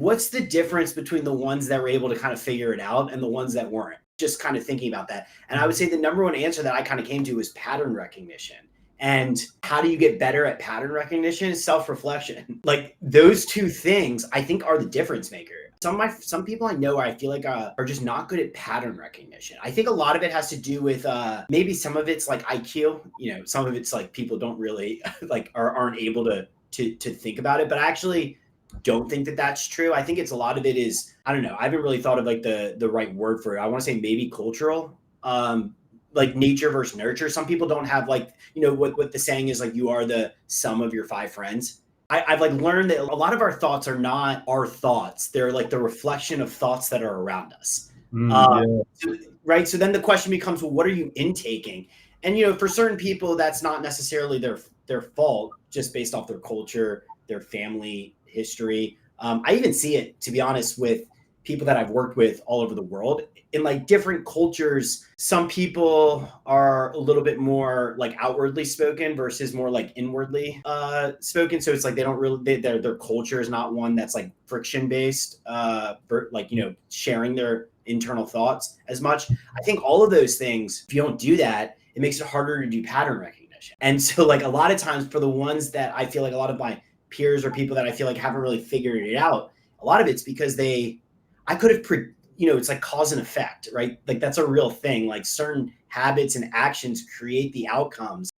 What's the difference between the ones that were able to kind of figure it out and the ones that weren't? Just kind of thinking about that. And I would say the number one answer that I kind of came to was pattern recognition. And how do you get better at pattern recognition? Self-reflection. Like those two things, I think, are the difference maker. Some people I know I feel like are just not good at pattern recognition. I think a lot of it has to do with maybe some of it's like IQ. You know, some of it's like people don't really like aren't able to think about it. But I actually don't think that that's true. I think it's a lot of it is, I don't know. I haven't really thought of like the right word for it. I want to say maybe cultural. Like nature versus nurture. Some people don't have like, you know, what the saying is like, you are the sum of your five friends. I've like learned that a lot of our thoughts are not our thoughts. They're like the reflection of thoughts that are around us. Yeah. Right. So then the question becomes, well, what are you intaking? And, you know, for certain people, that's not necessarily their fault, just based off their culture, their family history. I even see it, to be honest, with people that I've worked with all over the world in like different cultures. Some people are a little bit more like outwardly spoken versus more like inwardly spoken. So it's like they don't really their culture is not one that's like friction based, like, you know, sharing their internal thoughts as much. I think all of those things, if you don't do that, it makes it harder to do pattern recognition. And so like a lot of times for the ones that I feel like a lot of my peers or people that I feel like haven't really figured it out, a lot of it's because I could have, you know, it's like cause and effect, right? Like that's a real thing. Like certain habits and actions create the outcomes.